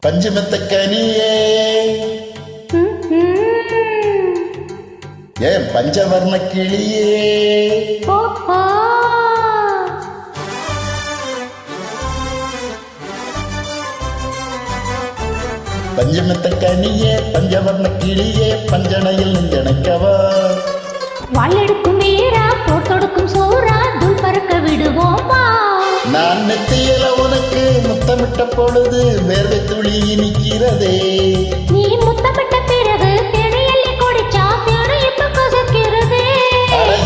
பஞ்சமத்த கனியே ஏன் பஞ்சவர்ண கிளியே பஞ்சமத்த கனியே பஞ்சவர்ண கிளியே பஞ்சனையில் நெஞ்சணைக்கவா வாழெடுக்கும் வீரா போட்டொடுக்கும் சோரா துள் பறக்க விடுவோமா நான் நெத்தியில உனக்கு முத்தமிட்ட பொழுது வேர்வை துளி இனிக்கிறதே நீ முத்தமிட்ட பிறகு திரையல்லி குடிச்சா திரை இப்ப கசக்கிறதே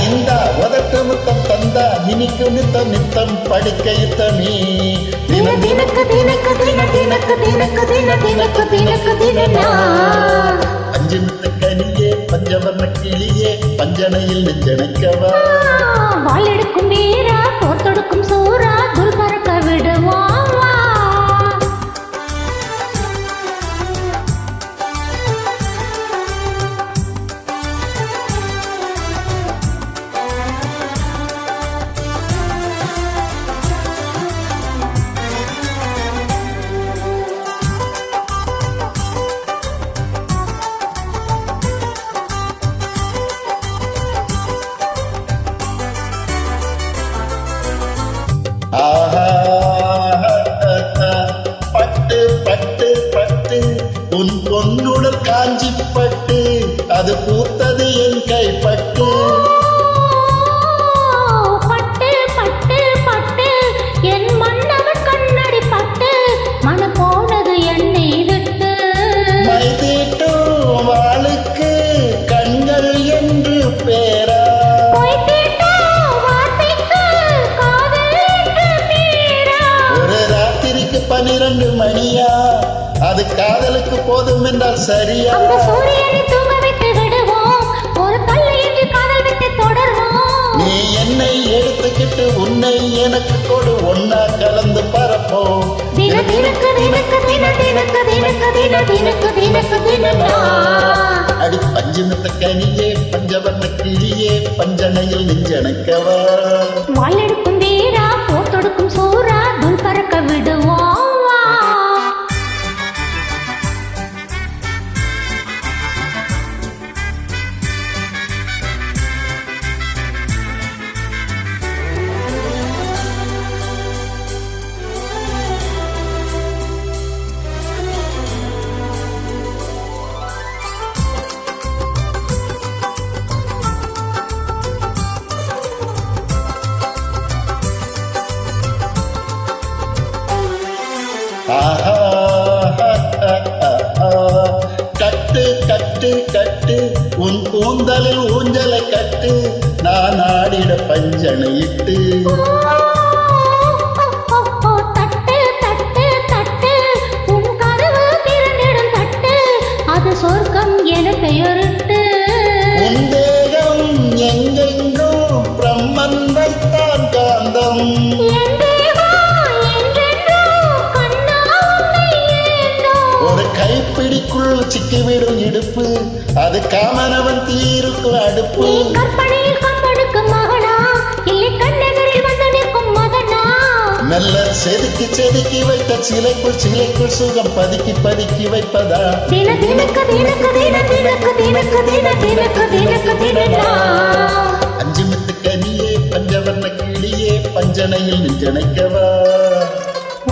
இந்த உதட்டு முத்தம் தந்தா இனிக்கு நித்தம் நித்தம் படிக்க யுத்தமே தின தினக்கு தினக்கு தின தினக்கு தினக்கு தின தினக்கு தினக்கு தினா பஞ்சமித்த கனியே பஞ்சவர்ண கிளியே பஞ்சனையில் நெஞ்சணைக்கவா வாழெடுக்கும் வீரா போட்டொடுக்கும் சோரா துள் பறக்க விடுவோமா பட்டு பட்டு பட்டு உன் பொன்னுடல் காஞ்சி பட்டு அது பூத்தது என் கைப்பட்டு பட்டு பட்டு பட்டு என் மன்னவன் கண்ணடி பட்டு மன போனது என்னை விட்டு மைதீட்டும் வாளுக்கு கண்கள் என்று பேரா ஒரு ராத்திரிக்கு 12 மணியா அது காதலுக்கு போதும் என்றால் சரியா அந்த சூரியனை தூங்க வைத்து விடுவோம் ஒரு கல்லை என்று காதல் விட்டு தொடர்வோம் நீ என்னை எடுத்துக்கிட்டு உன்னை எனக்கு கொடு ஒன்னா கலந்து பரப்போம் தின தினக்கு தினக்கு தின தினக்கு தினக்கு தின தினக்கு தினக்கு தினா அடி பஞ்சமித்த கனியே பஞ்சவர்ண கிளியே பஞ்சனையில் நெஞ்சணைக்கவா வாழெடுக்கும் வீரா போட்டொடுக்கும் சோரா துள் பறக்க விடுவோம் கட்டு கட்டு கட்டு உன் கூந்தலில் ஊஞ்சலை கட்டு நான் ஆடிட பஞ்சனை இட்டு தட்டு தட்டு தட்டு உன் கதவு திறந்திடும் தட்டு அது சொர்க்கம் என பெயரிட்டு உன் தேகம் எங்கெங்கும் பிரம்மன் வைத்தான் காந்தம் ஒரு கைப்பிடிக்குள் சிக்கிவிடும் இடுப்பு அது காமனவன் தீருக்கும் அடுப்பு கற்பனையில் கம்பனுக்கும் மகனா இல்லை கண்ணெதிரில் வந்து நிற்கும் மகனா மெல்ல செதுக்கி செதுக்கி வைத்த சிலைக்குள் சுகம் பதுக்கி பதுக்கி வைப்பதா தின தினக்கு தினக்கு தின தினக்கு தினக்கு தின தினக்கு தினக்கு தினா அஞ்சுமித்து கனியே பஞ்சவர்ண கிளியே பஞ்சனையில் நெஞ்சணைக்கவா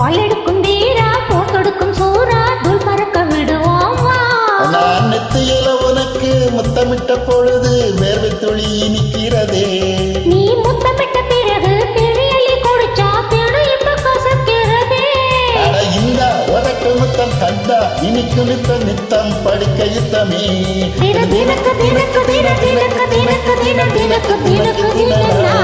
வாழெடுக்கும் வீரா போட்டொடுக்கும் சோரா துள் பறக்க விடுவோமா நான் நெத்தியில உனக்கு முத்தமிட்ட பொழுது வேர்வை துளி இனிக்கிறதே நீ முத்தமிட்ட பிறகு திரையல்லி குடிச்சா திரை இப்ப கசக்கிறதே இந்த உதட்டு முத்தம் தந்தா இனிக்கு நித்தம் நித்தம் படிக்க யுத்தமே தின தினக்கு தினக்கு தின தினக்கு தினக்கு தின தினக்கு தினக்கு தினா